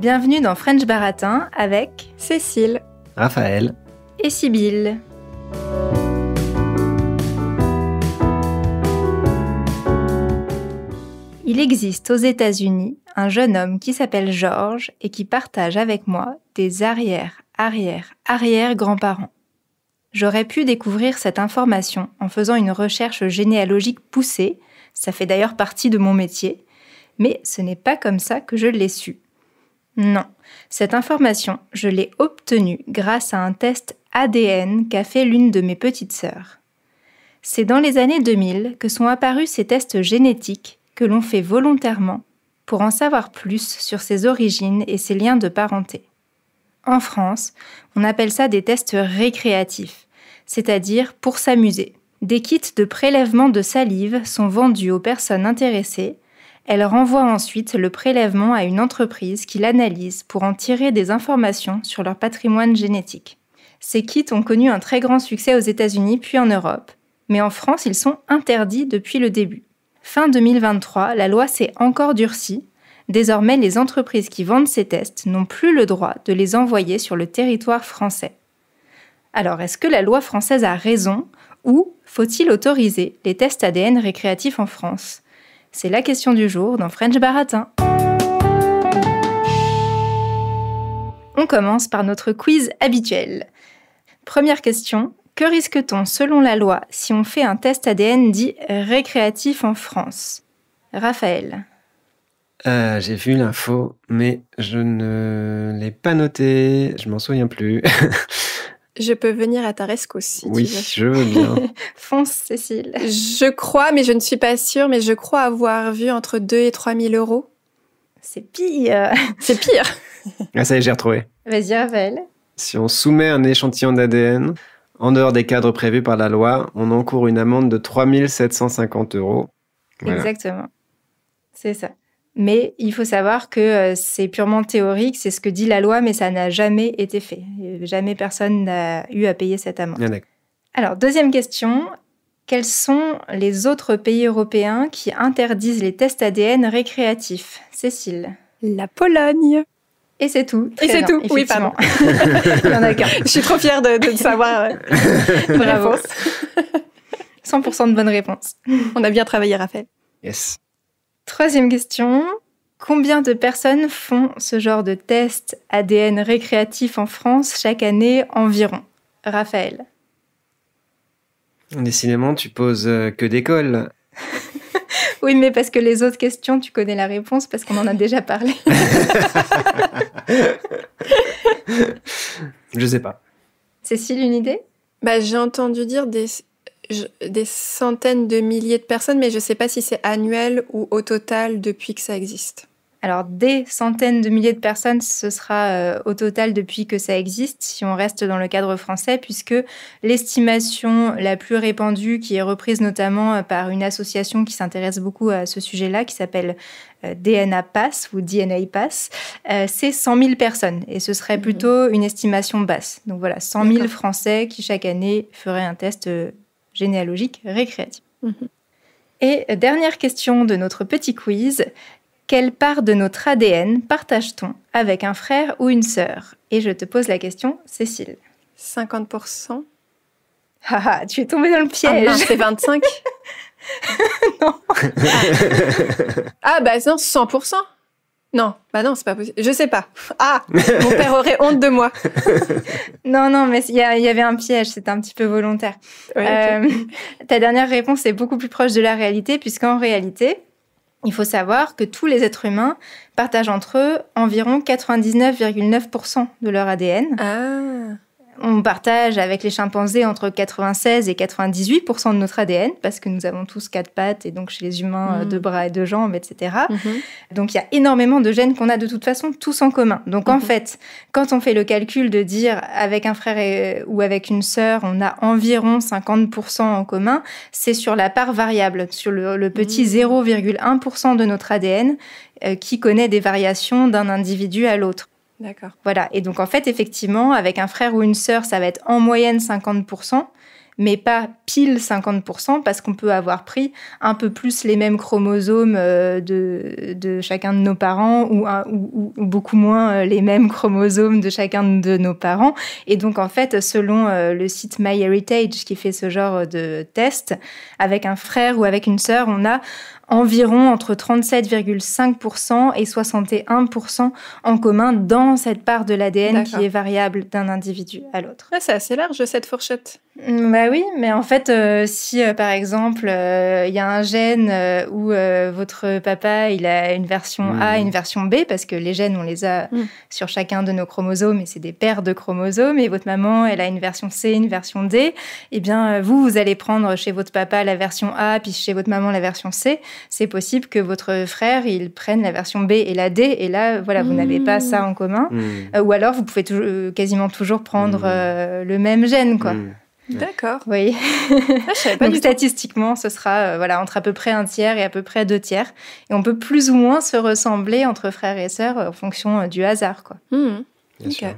Bienvenue dans French Baratin avec Cécile, Raphaël et Sibylle. Il existe aux États-Unis un jeune homme qui s'appelle George et qui partage avec moi des arrière-grands-parents. J'aurais pu découvrir cette information en faisant une recherche généalogique poussée, ça fait d'ailleurs partie de mon métier, mais ce n'est pas comme ça que je l'ai su. Non, cette information, je l'ai obtenue grâce à un test ADN qu'a fait l'une de mes petites sœurs. C'est dans les années 2000 que sont apparus ces tests génétiques que l'on fait volontairement pour en savoir plus sur ses origines et ses liens de parenté. En France, on appelle ça des tests récréatifs, c'est-à-dire pour s'amuser. Des kits de prélèvement de salive sont vendus aux personnes intéressées. Elles renvoient ensuite le prélèvement à une entreprise qui l'analyse pour en tirer des informations sur leur patrimoine génétique. Ces kits ont connu un très grand succès aux États-Unis puis en Europe, mais en France, ils sont interdits depuis le début. Fin 2023, la loi s'est encore durcie. Désormais, les entreprises qui vendent ces tests n'ont plus le droit de les envoyer sur le territoire français. Alors, est-ce que la loi française a raison ou faut-il autoriser les tests ADN récréatifs en France ? C'est la question du jour dans French Baratin. On commence par notre quiz habituel. Première question, que risque-t-on selon la loi si on fait un test ADN dit récréatif en France ? Raphaël. J'ai vu l'info, mais je ne l'ai pas noté, je m'en souviens plus. Je peux venir à ta rescousse si oui, tu veux. je veux bien. Fonce, Cécile. Je crois, mais je ne suis pas sûre, mais je crois avoir vu entre 2 et 3 000 euros. C'est pire. C'est pire. Ah, ça y est, j'ai retrouvé. Vas-y, Raphaël. Si on soumet un échantillon d'ADN, en dehors des cadres prévus par la loi, on encourt une amende de 3 750 €. Voilà. Exactement. C'est ça. Mais il faut savoir que c'est purement théorique, c'est ce que dit la loi, mais ça n'a jamais été fait. Jamais personne n'a eu à payer cette amende. Ah, d'accord. Alors, deuxième question. Quels sont les autres pays européens qui interdisent les tests ADN récréatifs ? Cécile. La Pologne. Et c'est tout. Et c'est tout. Oui, pardon. Il y en a qu'un. Je suis trop fière de savoir. Bravo. Réponse. 100% de bonnes réponses. On a bien travaillé, Raphaël. Yes. Troisième question. Combien de personnes font ce genre de test ADN récréatif en France chaque année environ ? Raphaël. Décidément, tu poses que des cols. Oui, mais parce que les autres questions, tu connais la réponse parce qu'on en a déjà parlé. Je sais pas. Cécile, une idée ? J'ai entendu dire des centaines de milliers de personnes, mais je ne sais pas si c'est annuel ou au total depuis que ça existe. Alors, des centaines de milliers de personnes, ce sera au total depuis que ça existe, si on reste dans le cadre français, puisque l'estimation la plus répandue, qui est reprise notamment par une association qui s'intéresse beaucoup à ce sujet-là, qui s'appelle DNA Pass ou DNA Pass, c'est 100 000 personnes. Et ce serait plutôt une estimation basse. Donc voilà, 100 000 Français qui chaque année feraient un test généalogique récréatif. Et dernière question de notre petit quiz. Quelle part de notre ADN partage-t-on avec un frère ou une sœur ? Et je te pose la question, Cécile. 50%. Haha, tu es tombée dans le piège. Ah non, c'est 25. Non. Non, 100%. Non, non, c'est pas possible. Je sais pas. Ah, mon père aurait honte de moi. Non, mais il y avait un piège, c'était un petit peu volontaire. Ouais, okay. Ta dernière réponse est beaucoup plus proche de la réalité, puisqu'en réalité, il faut savoir que tous les êtres humains partagent entre eux environ 99,9% de leur ADN. Ah. On partage avec les chimpanzés entre 96 et 98% de notre ADN, parce que nous avons tous 4 pattes, et donc chez les humains, 2 bras et 2 jambes, etc. Donc il y a énormément de gènes qu'on a de toute façon tous en commun. Donc en fait, quand on fait le calcul de dire avec un frère ou avec une sœur, on a environ 50% en commun, c'est sur la part variable, sur le petit 0,1% de notre ADN qui connaît des variations d'un individu à l'autre. D'accord. Voilà. Et donc, en fait, effectivement, avec un frère ou une sœur, ça va être en moyenne 50%. mais pas pile 50%, parce qu'on peut avoir pris un peu plus les mêmes chromosomes de chacun de nos parents ou beaucoup moins les mêmes chromosomes de chacun de nos parents. Et donc, en fait, selon le site MyHeritage qui fait ce genre de test, avec un frère ou avec une sœur, on a environ entre 37,5% et 61% en commun dans cette part de l'ADN qui est variable d'un individu à l'autre. Ah, c'est assez large, cette fourchette. Bah oui, mais en fait, si par exemple, il y a un gène où votre papa, il a une version A et une version B, parce que les gènes, on les a sur chacun de nos chromosomes, et c'est des paires de chromosomes, et votre maman, elle a une version C, une version D, eh bien, vous allez prendre chez votre papa la version A, puis chez votre maman la version C. C'est possible que votre frère, il prenne la version B et la D, et là, voilà, vous n'avez pas ça en commun. Ou alors, vous pouvez quasiment toujours prendre le même gène, quoi. D'accord. Oui. Je savais pas. Donc statistiquement, ce sera entre à peu près 1/3 et à peu près 2/3. Et on peut plus ou moins se ressembler entre frères et sœurs en fonction du hasard, quoi. Bien sûr.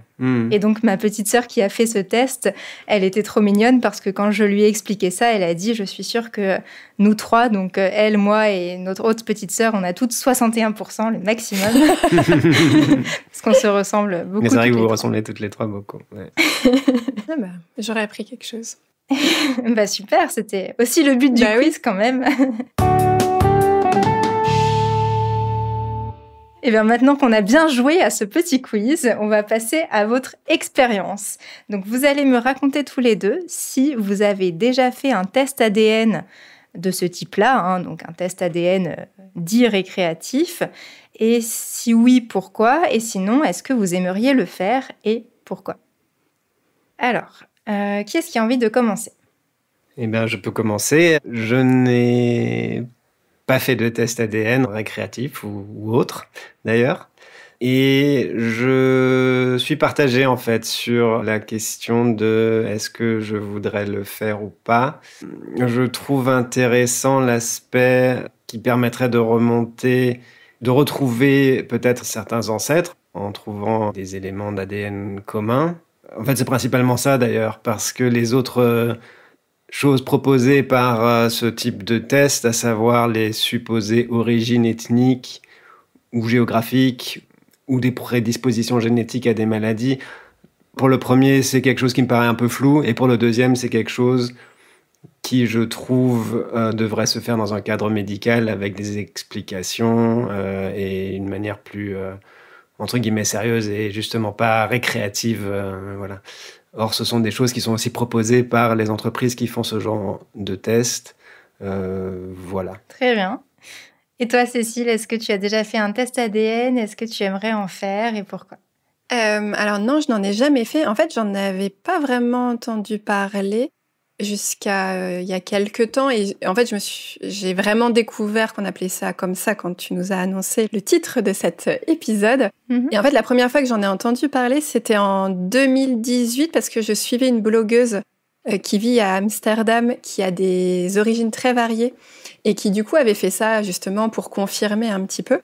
Et donc, ma petite sœur qui a fait ce test, elle était trop mignonne parce que quand je lui ai expliqué ça, elle a dit « Je suis sûre que nous trois, donc elle, moi et notre autre petite sœur, on a toutes 61%, le maximum. » Parce qu'on se ressemble beaucoup. Mais c'est vrai que vous ressemblez toutes les trois beaucoup. Ouais. Ah bah, j'aurais appris quelque chose. Bah super, c'était aussi le but du quiz quand même. Et bien maintenant qu'on a bien joué à ce petit quiz, on va passer à votre expérience. Donc vous allez me raconter tous les deux si vous avez déjà fait un test ADN de ce type-là, donc un test ADN dit récréatif, et si oui, pourquoi, et sinon, est-ce que vous aimeriez le faire et pourquoi? Alors, qui est-ce qui a envie de commencer? Eh bien, je peux commencer. Je n'ai pas fait de test ADN récréatif ou autre, d'ailleurs. Et je suis partagé, en fait, sur la question de est-ce que je voudrais le faire ou pas. Je trouve intéressant l'aspect qui permettrait de remonter, de retrouver peut-être certains ancêtres en trouvant des éléments d'ADN communs. En fait, c'est principalement ça, d'ailleurs, parce que les autres choses proposées par ce type de test, à savoir les supposées origines ethniques ou géographiques ou des prédispositions génétiques à des maladies. Pour le premier, c'est quelque chose qui me paraît un peu flou, et pour le deuxième, c'est quelque chose qui, je trouve, devrait se faire dans un cadre médical avec des explications et une manière plus, entre guillemets, sérieuse et justement pas récréative. Voilà. Or, ce sont des choses qui sont aussi proposées par les entreprises qui font ce genre de tests. Voilà. Très bien. Et toi, Cécile, est-ce que tu as déjà fait un test ADN? Est-ce que tu aimerais en faire et pourquoi? Alors non, je n'en ai jamais fait. En fait, j'en avais pas vraiment entendu parler jusqu'à il y a quelques temps. Et en fait, j'ai vraiment découvert qu'on appelait ça comme ça quand tu nous as annoncé le titre de cet épisode. Et en fait, la première fois que j'en ai entendu parler, c'était en 2018 parce que je suivais une blogueuse qui vit à Amsterdam, qui a des origines très variées et qui du coup avait fait ça justement pour confirmer un petit peu.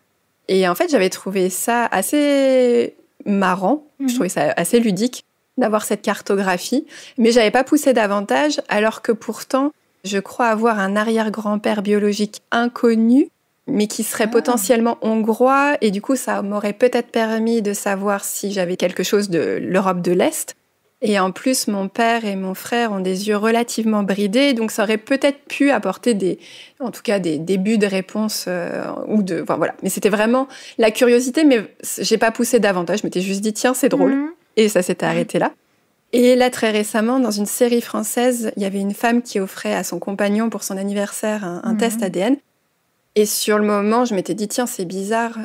Et en fait, j'avais trouvé ça assez marrant, je trouvais ça assez ludique d'avoir cette cartographie, mais j'avais pas poussé davantage, alors que pourtant, je crois avoir un arrière-grand-père biologique inconnu, mais qui serait potentiellement hongrois, et du coup, ça m'aurait peut-être permis de savoir si j'avais quelque chose de l'Europe de l'Est. Et en plus, mon père et mon frère ont des yeux relativement bridés, donc ça aurait peut-être pu apporter des débuts de réponse voilà. Mais c'était vraiment la curiosité, mais j'ai pas poussé davantage. Je m'étais juste dit tiens, c'est drôle, et ça s'était arrêté là. Et là, très récemment, dans une série française, il y avait une femme qui offrait à son compagnon pour son anniversaire un test ADN. Et sur le moment, je m'étais dit tiens, c'est bizarre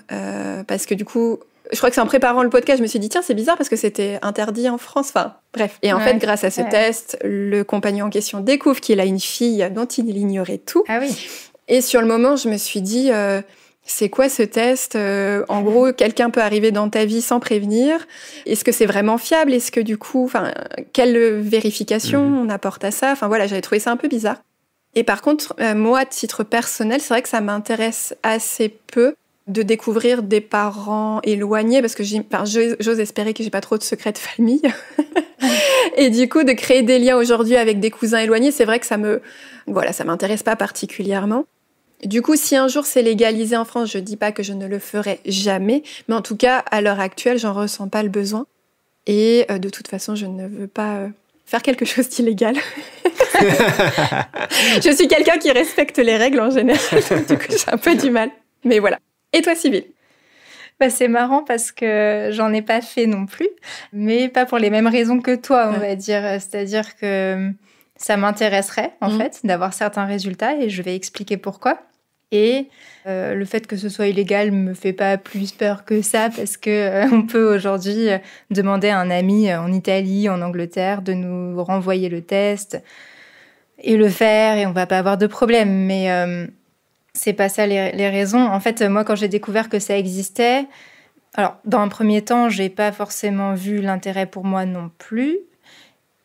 parce que du coup. Je crois que c'est en préparant le podcast, je me suis dit, tiens, c'est bizarre parce que c'était interdit en France. Enfin, bref. Et en fait, grâce à ce test, le compagnon en question découvre qu'il a une fille dont il ignorait tout. Ah oui. Et sur le moment, je me suis dit, c'est quoi ce test? En gros, quelqu'un peut arriver dans ta vie sans prévenir. Est-ce que c'est vraiment fiable? Est-ce que du coup, quelle vérification on apporte à ça? Enfin voilà, j'avais trouvé ça un peu bizarre. Et par contre, moi, à titre personnel, c'est vrai que ça m'intéresse assez peu de découvrir des parents éloignés, parce que j'ose espérer que j'ai pas trop de secrets de famille. Et du coup, de créer des liens aujourd'hui avec des cousins éloignés, c'est vrai que ça m'intéresse pas particulièrement. Du coup, si un jour c'est légalisé en France, je dis pas que je ne le ferai jamais, mais en tout cas, à l'heure actuelle, j'en ressens pas le besoin. Et de toute façon, je ne veux pas faire quelque chose d'illégal. Je suis quelqu'un qui respecte les règles en général, donc du coup, j'ai un peu du mal. Mais voilà. Et toi, Sybille ? C'est marrant parce que j'en ai pas fait non plus, mais pas pour les mêmes raisons que toi, on va dire. C'est-à-dire que ça m'intéresserait, en fait, d'avoir certains résultats et je vais expliquer pourquoi. Et le fait que ce soit illégal me fait pas plus peur que ça parce que on peut aujourd'hui demander à un ami en Italie, en Angleterre, de nous renvoyer le test et le faire et on va pas avoir de problème. Mais c'est pas ça les raisons. En fait, moi, quand j'ai découvert que ça existait, alors dans un premier temps, j'ai pas forcément vu l'intérêt pour moi non plus,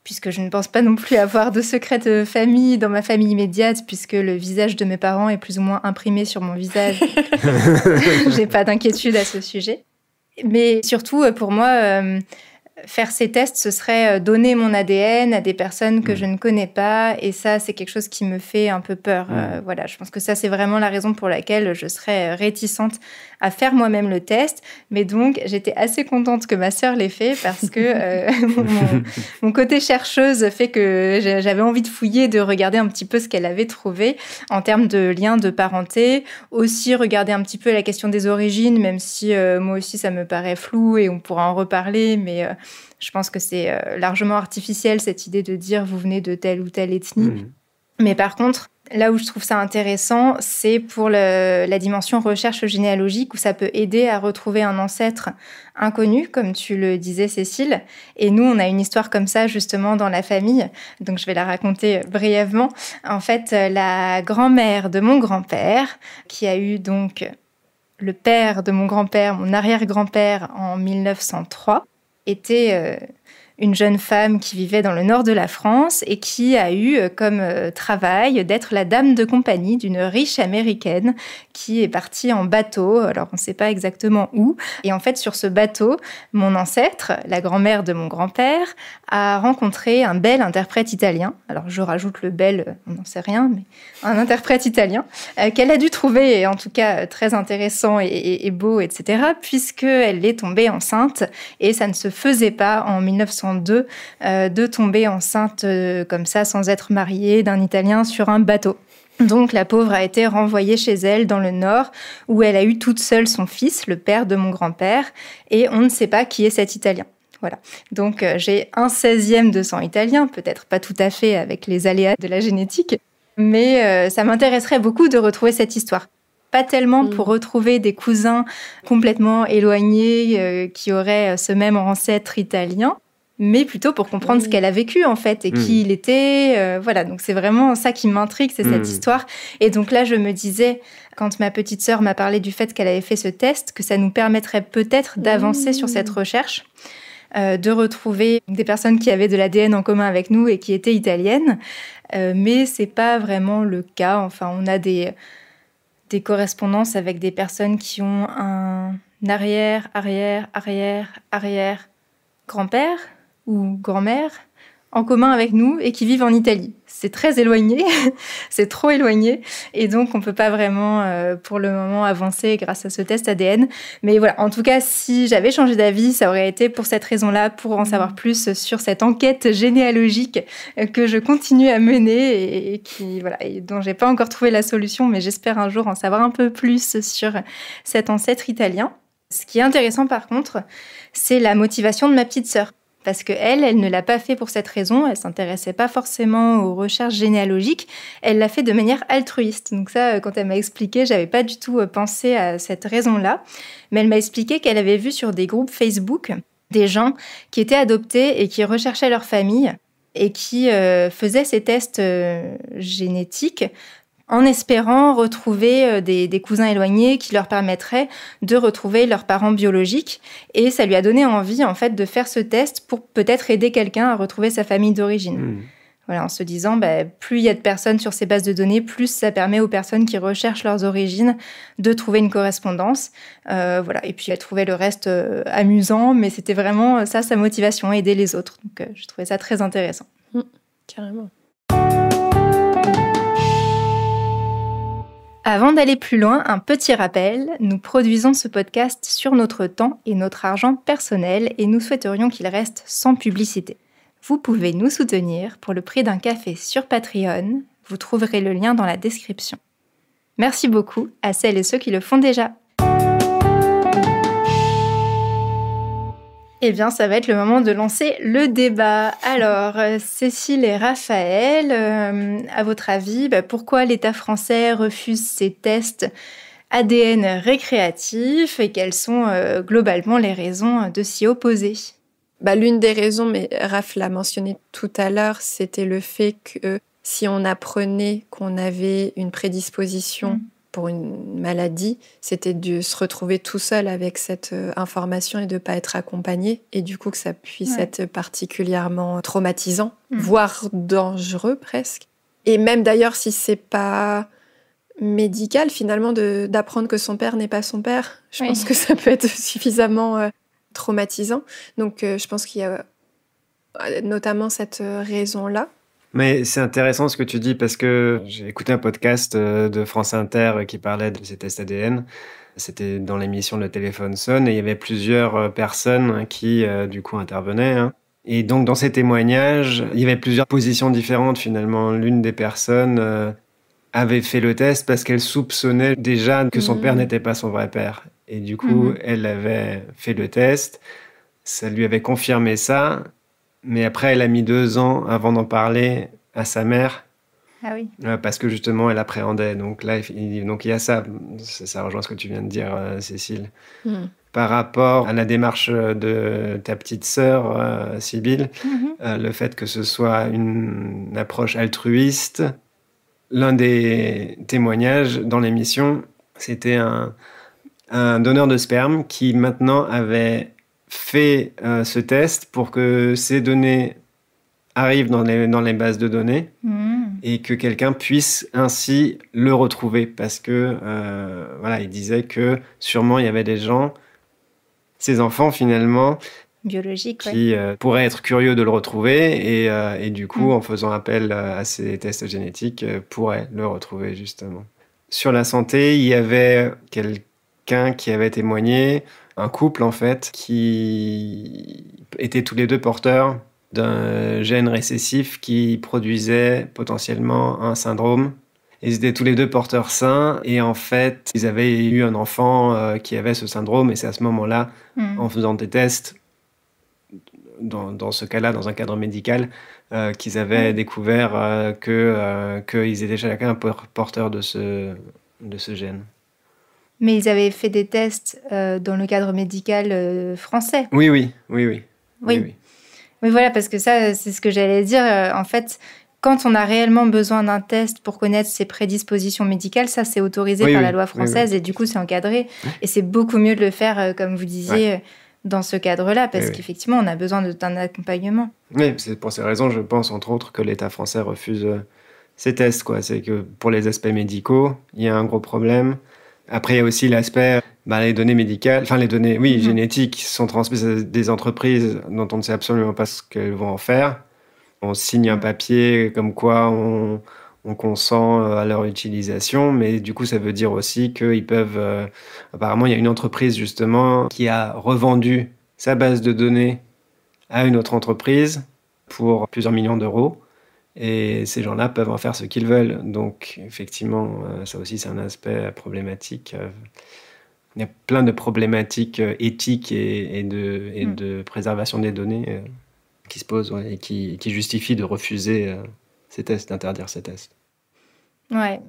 puisque je ne pense pas non plus avoir de secret de famille dans ma famille immédiate, puisque le visage de mes parents est plus ou moins imprimé sur mon visage. J'ai pas d'inquiétude à ce sujet. Mais surtout, pour moi, faire ces tests, ce serait donner mon ADN à des personnes que je ne connais pas. Et ça, c'est quelque chose qui me fait un peu peur. Voilà, je pense que ça, c'est vraiment la raison pour laquelle je serais réticente à faire moi-même le test. Mais donc, j'étais assez contente que ma sœur l'ait fait parce que mon côté chercheuse fait que j'avais envie de fouiller, de regarder un petit peu ce qu'elle avait trouvé en termes de liens de parenté. Aussi, regarder un petit peu la question des origines, même si moi aussi, ça me paraît flou et on pourra en reparler. Mais je pense que c'est largement artificiel, cette idée de dire vous venez de telle ou telle ethnie. Mais par contre, là où je trouve ça intéressant, c'est pour la dimension recherche généalogique où ça peut aider à retrouver un ancêtre inconnu, comme tu le disais, Cécile. Et nous, on a une histoire comme ça, justement, dans la famille. Donc, je vais la raconter brièvement. En fait, la grand-mère de mon grand-père, qui a eu donc le père de mon grand-père, mon arrière-grand-père, en 1903, était une jeune femme qui vivait dans le nord de la France et qui a eu comme travail d'être la dame de compagnie d'une riche américaine qui est partie en bateau. Alors, on ne sait pas exactement où. Et en fait, sur ce bateau, mon ancêtre, la grand-mère de mon grand-père, a rencontré un bel interprète italien. Alors, je rajoute le bel, on n'en sait rien, mais un interprète italien qu'elle a dû trouver, en tout cas, très intéressant et beau, etc., puisqu'elle est tombée enceinte et ça ne se faisait pas en 1902 de tomber enceinte comme ça, sans être mariée, d'un Italien sur un bateau. Donc la pauvre a été renvoyée chez elle dans le Nord, où elle a eu toute seule son fils, le père de mon grand-père, et on ne sait pas qui est cet Italien. Voilà. Donc j'ai un 16e de sang italien, peut-être pas tout à fait avec les aléas de la génétique, mais ça m'intéresserait beaucoup de retrouver cette histoire. Pas tellement pour retrouver des cousins complètement éloignés qui auraient ce même ancêtre italien, mais plutôt pour comprendre ce qu'elle a vécu, en fait, et qui il était. Voilà, donc c'est vraiment ça qui m'intrigue, c'est cette histoire. Et donc là, je me disais, quand ma petite sœur m'a parlé du fait qu'elle avait fait ce test, que ça nous permettrait peut-être d'avancer sur cette recherche, de retrouver des personnes qui avaient de l'ADN en commun avec nous et qui étaient italiennes. Mais c'est pas vraiment le cas. Enfin, on a des correspondances avec des personnes qui ont un arrière grand-père ou grand-mère en commun avec nous et qui vivent en Italie. C'est très éloigné, c'est trop éloigné, et donc on ne peut pas vraiment, pour le moment, avancer grâce à ce test ADN. Mais voilà, en tout cas, si j'avais changé d'avis, ça aurait été pour cette raison-là, pour en savoir plus sur cette enquête généalogique que je continue à mener et dont j'ai pas encore trouvé la solution, mais j'espère un jour en savoir un peu plus sur cet ancêtre italien. Ce qui est intéressant, par contre, c'est la motivation de ma petite sœur. Parce qu'elle ne l'a pas fait pour cette raison, elle ne s'intéressait pas forcément aux recherches généalogiques, elle l'a fait de manière altruiste. Donc ça, quand elle m'a expliqué, je n'avais pas du tout pensé à cette raison-là, mais elle m'a expliqué qu'elle avait vu sur des groupes Facebook des gens qui étaient adoptés et qui recherchaient leur famille et qui faisaient ces tests génétiques en espérant retrouver des cousins éloignés qui leur permettraient de retrouver leurs parents biologiques. Et ça lui a donné envie, en fait, de faire ce test pour peut-être aider quelqu'un à retrouver sa famille d'origine. Voilà, en se disant, plus il y a de personnes sur ces bases de données, plus ça permet aux personnes qui recherchent leurs origines de trouver une correspondance. Voilà. Et puis elle trouvait le reste amusant, mais c'était vraiment ça sa motivation, aider les autres. Donc je trouvais ça très intéressant. Carrément. Avant d'aller plus loin, un petit rappel, nous produisons ce podcast sur notre temps et notre argent personnel et nous souhaiterions qu'il reste sans publicité. Vous pouvez nous soutenir pour le prix d'un café sur Patreon. Vous trouverez le lien dans la description. Merci beaucoup à celles et ceux qui le font déjà. Eh bien, ça va être le moment de lancer le débat. Alors, Cécile et Raphaël, à votre avis, pourquoi l'État français refuse ces tests ADN récréatifs et quelles sont globalement les raisons de s'y opposer ? L'une des raisons, mais Raph l'a mentionné tout à l'heure, c'était le fait que si on apprenait qu'on avait une prédisposition pour une maladie, c'était de se retrouver tout seul avec cette information et de ne pas être accompagné. Et du coup, que ça puisse être particulièrement traumatisant, voire dangereux presque. Et même d'ailleurs, si c'est pas médical, finalement, d'apprendre que son père n'est pas son père, je pense que ça peut être suffisamment traumatisant. Donc, je pense qu'il y a notamment cette raison-là. Mais c'est intéressant ce que tu dis parce que j'ai écouté un podcast de France Inter qui parlait de ces tests ADN. C'était dans l'émission Le téléphone sonne et il y avait plusieurs personnes qui, du coup, intervenaient. Et donc, dans ces témoignages, il y avait plusieurs positions différentes finalement. L'une des personnes avait fait le test parce qu'elle soupçonnait déjà que son père n'était pas son vrai père. Et du coup, elle avait fait le test, ça lui avait confirmé ça, mais après, elle a mis 2 ans avant d'en parler à sa mère. Ah oui. Parce que justement, elle appréhendait. Donc là, il y a ça. Ça rejoint ce que tu viens de dire, Cécile. Par rapport à la démarche de ta petite sœur, Sybille, le fait que ce soit une approche altruiste, l'un des témoignages dans l'émission, c'était un donneur de sperme qui maintenant avait fait ce test pour que ces données arrivent dans les bases de données et que quelqu'un puisse ainsi le retrouver parce que il disait que sûrement il y avait des gens, ces enfants finalement, biologiques, qui pourraient être curieux de le retrouver et du coup en faisant appel à ces tests génétiques pourraient le retrouver justement. Sur la santé, il y avait quelqu'un qui avait témoigné, un couple en fait, qui étaient tous les deux porteurs d'un gène récessif qui produisait potentiellement un syndrome. Ils étaient tous les deux porteurs sains et en fait, ils avaient eu un enfant qui avait ce syndrome et c'est à ce moment-là, en faisant des tests, dans ce cas-là, dans un cadre médical, qu'ils avaient découvert qu'ils étaient chacun porteurs de ce gène. Mais ils avaient fait des tests dans le cadre médical français. Oui. Oui, voilà, parce que ça, c'est ce que j'allais dire. En fait, quand on a réellement besoin d'un test pour connaître ses prédispositions médicales, ça, c'est autorisé par la loi française et du coup, c'est encadré. Et c'est beaucoup mieux de le faire, comme vous disiez, dans ce cadre-là, parce qu'effectivement, on a besoin d'un accompagnement. Oui, c'est pour ces raisons, je pense, entre autres, que l'État français refuse ces tests, quoi. C'est que pour les aspects médicaux, il y a un gros problème. Après, il y a aussi l'aspect, les données médicales, les données, génétiques sont transmises à des entreprises dont on ne sait absolument pas ce qu'elles vont en faire. On signe un papier comme quoi on consent à leur utilisation, mais du coup, ça veut dire aussi qu'ils peuvent... apparemment, il y a une entreprise, justement, qui a revendu sa base de données à une autre entreprise pour plusieurs millions d'euros. Et ces gens-là peuvent en faire ce qu'ils veulent. Donc, effectivement, ça aussi, c'est un aspect problématique. Il y a plein de problématiques éthiques et de préservation des données qui se posent et qui justifient de refuser ces tests, d'interdire ces tests. Ouais,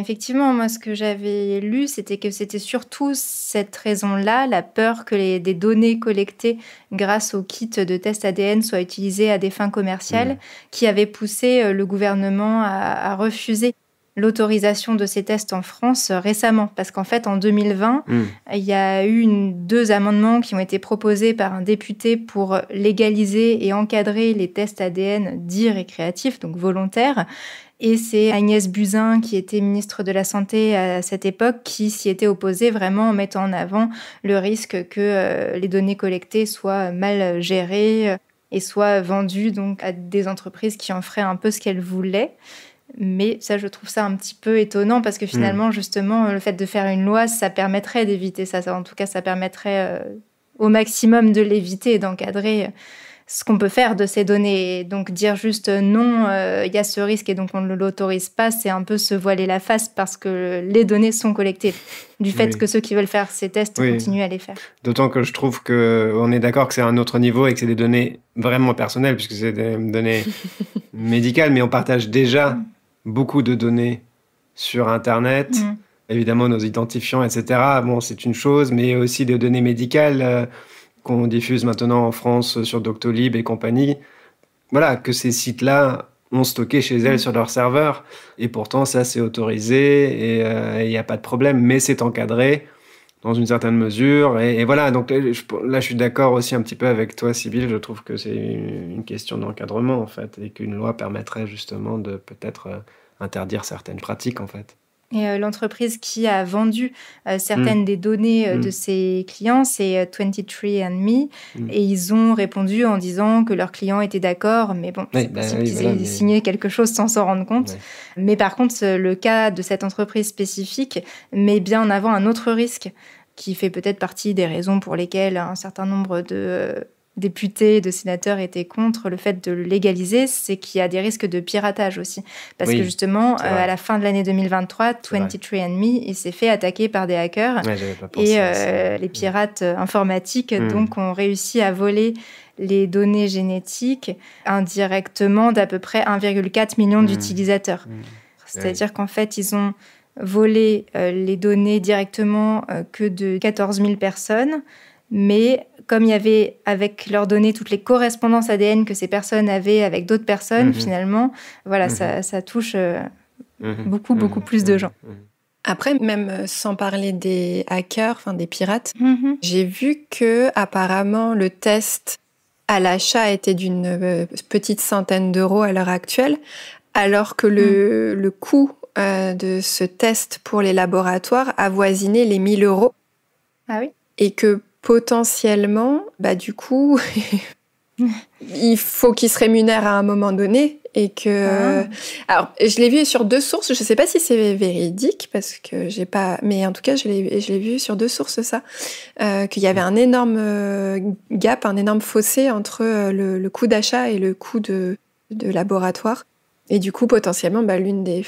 effectivement, moi, ce que j'avais lu, c'était que c'était surtout cette raison-là, la peur que des données collectées grâce au kit de test ADN soient utilisées à des fins commerciales, qui avait poussé le gouvernement à refuser. l'autorisation de ces tests en France récemment. Parce qu'en fait, en 2020, il y a eu 2 amendements qui ont été proposés par un député pour légaliser et encadrer les tests ADN dits récréatifs, donc volontaires. Et c'est Agnès Buzyn, qui était ministre de la Santé à cette époque, qui s'y était opposée vraiment en mettant en avant le risque que les données collectées soient mal gérées et soient vendues donc, à des entreprises qui en feraient un peu ce qu'elles voulaient. Mais ça, je trouve ça un petit peu étonnant parce que finalement, justement, le fait de faire une loi, ça permettrait d'éviter ça. En tout cas, ça permettrait au maximum de l'éviter et d'encadrer ce qu'on peut faire de ces données. Et donc, dire juste non, il y a ce risque et donc on ne l'autorise pas, c'est un peu se voiler la face parce que les données sont collectées. Du fait que ceux qui veulent faire ces tests continuent à les faire. D'autant que je trouve qu'on est d'accord que c'est un autre niveau et que c'est des données vraiment personnelles puisque c'est des données médicales, mais on partage déjà beaucoup de données sur Internet, évidemment nos identifiants, etc. Bon, c'est une chose, mais aussi des données médicales qu'on diffuse maintenant en France sur Doctolib et compagnie. Voilà, que ces sites-là ont stocké chez elles sur leur serveur. Et pourtant, ça, c'est autorisé et il n'y a pas de problème, mais c'est encadré dans une certaine mesure. Et voilà, donc là, je suis d'accord aussi un petit peu avec toi, Sybille. Je trouve que c'est une question d'encadrement, en fait, et qu'une loi permettrait justement de peut-être interdire certaines pratiques, en fait. Et l'entreprise qui a vendu certaines des données de ses clients, c'est 23andMe. Et ils ont répondu en disant que leurs clients étaient d'accord. Mais bon, c'est possible qu'ils aient signé quelque chose sans s'en rendre compte. Ouais. Mais par contre, le cas de cette entreprise spécifique met bien en avant un autre risque qui fait peut-être partie des raisons pour lesquelles un certain nombre de députés, de sénateurs étaient contre le fait de le légaliser, c'est qu'il y a des risques de piratage aussi. Parce que justement, à la fin de l'année 2023, 23andMe, il s'est fait attaquer par des hackers. Ouais, j'avais pas pensé à ça. Les pirates informatiques donc, ont réussi à voler les données génétiques indirectement d'à peu près 1,4 million d'utilisateurs. C'est-à-dire qu'en fait, ils ont volé les données directement que de 14 000 personnes, mais comme il y avait avec leurs données toutes les correspondances ADN que ces personnes avaient avec d'autres personnes, finalement, voilà, ça touche beaucoup plus de gens. Après, même sans parler des hackers, enfin des pirates, j'ai vu que apparemment le test à l'achat était d'une petite centaine d'euros à l'heure actuelle, alors que le coût de ce test pour les laboratoires avoisinait les 1 000 euros. Ah oui. Et que potentiellement, du coup, il faut qu'ils se rémunèrent à un moment donné et que... Alors, je l'ai vu sur 2 sources. Je ne sais pas si c'est véridique parce que j'ai pas... Mais en tout cas, je l'ai vu sur 2 sources, ça. Qu'il y avait un énorme gap, un énorme fossé entre le coût d'achat et le coût de laboratoire. Et du coup, potentiellement, l'une des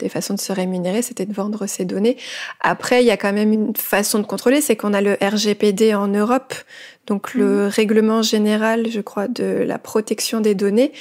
façons de se rémunérer, c'était de vendre ces données. Après, il y a quand même une façon de contrôler, c'est qu'on a le RGPD en Europe, donc le règlement général, je crois, de la protection des données,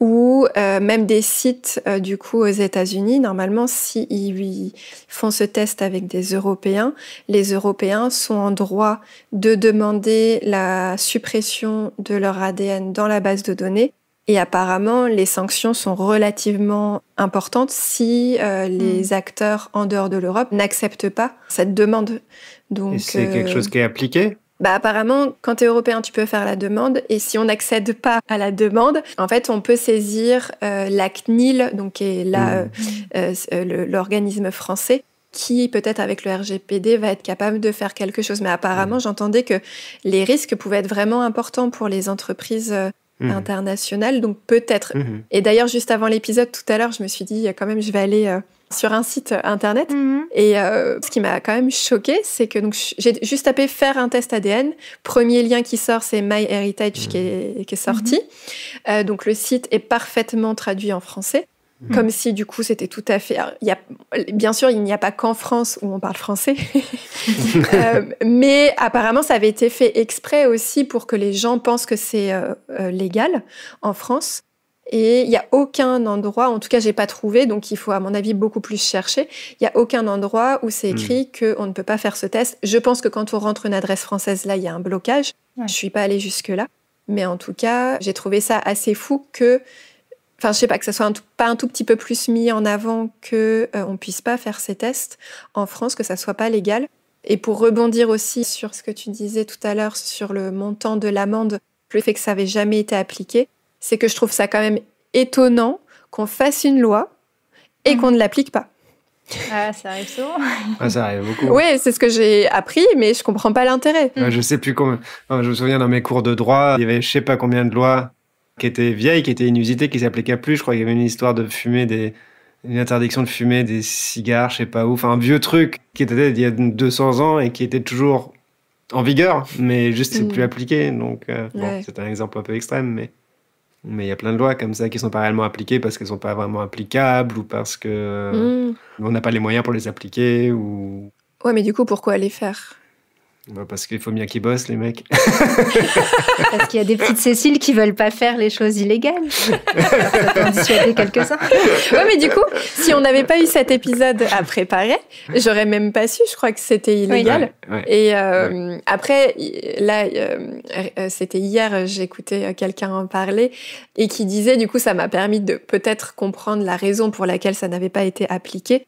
ou même des sites, du coup, aux États-Unis. Normalement, s'ils font ce test avec des Européens, les Européens sont en droit de demander la suppression de leur ADN dans la base de données. Et apparemment, les sanctions sont relativement importantes si les acteurs en dehors de l'Europe n'acceptent pas cette demande. Donc, et c'est quelque chose qui est appliqué ? Apparemment, quand tu es européen, tu peux faire la demande. Et si on n'accède pas à la demande, en fait, on peut saisir la CNIL, donc qui est l'organisme français, qui, peut-être avec le RGPD, va être capable de faire quelque chose. Mais apparemment, j'entendais que les risques pouvaient être vraiment importants pour les entreprises internationales, donc peut-être. Et d'ailleurs, juste avant l'épisode, tout à l'heure, je me suis dit, quand même, je vais aller sur un site internet. Et ce qui m'a quand même choquée, c'est que donc, j'ai juste tapé « faire un test ADN ». Premier lien qui sort, c'est MyHeritage qui est sorti. Donc le site est parfaitement traduit en français. Comme si, du coup, c'était tout à fait... Alors, bien sûr, il n'y a pas qu'en France où on parle français. Mais apparemment, ça avait été fait exprès aussi pour que les gens pensent que c'est légal en France. Et il n'y a aucun endroit, en tout cas, j'ai pas trouvé, donc il faut, à mon avis, beaucoup plus chercher. Il n'y a aucun endroit où c'est écrit qu'on ne peut pas faire ce test. Je pense que quand on rentre une adresse française, là, il y a un blocage. Je suis pas allée jusque-là. Mais en tout cas, j'ai trouvé ça assez fou que... Enfin, je sais pas, que ça soit pas un tout petit peu plus mis en avant que on puisse pas faire ces tests en France, que ça soit pas légal. Et pour rebondir aussi sur ce que tu disais tout à l'heure sur le montant de l'amende, le fait que ça avait jamais été appliqué, c'est que je trouve ça quand même étonnant qu'on fasse une loi et qu'on ne l'applique pas. Ah, ça arrive souvent. Ah, ça arrive beaucoup. Oui, c'est ce que j'ai appris, mais je comprends pas l'intérêt. Je sais plus combien. Enfin, je me souviens dans mes cours de droit, il y avait je sais pas combien de lois qui étaient vieilles, qui étaient inusitées, qui s'appliquaient plus. Je crois qu'il y avait une histoire de fumer une interdiction de fumer des cigares, je sais pas où. Enfin, un vieux truc qui était d'il y a 200 ans et qui était toujours en vigueur, mais juste c'est plus appliqué. Donc, bon, c'est un exemple un peu extrême, mais il y a plein de lois comme ça qui sont pas réellement appliquées parce qu'elles sont pas vraiment applicables ou parce que on n'a pas les moyens pour les appliquer ou... Ouais, mais du coup, pourquoi les faire ? Parce qu'il faut bien qu'ils bossent, les mecs. Parce qu'il y a des petites Cécile qui veulent pas faire les choses illégales. Ça peut en dissuader quelques-uns. Ouais, mais du coup, si on n'avait pas eu cet épisode à préparer, j'aurais même pas su. Je crois que c'était illégal. Oui. Ouais. Et après, là, c'était hier, j'écoutais quelqu'un en parler et qui disait, du coup, ça m'a permis de peut-être comprendre la raison pour laquelle ça n'avait pas été appliqué.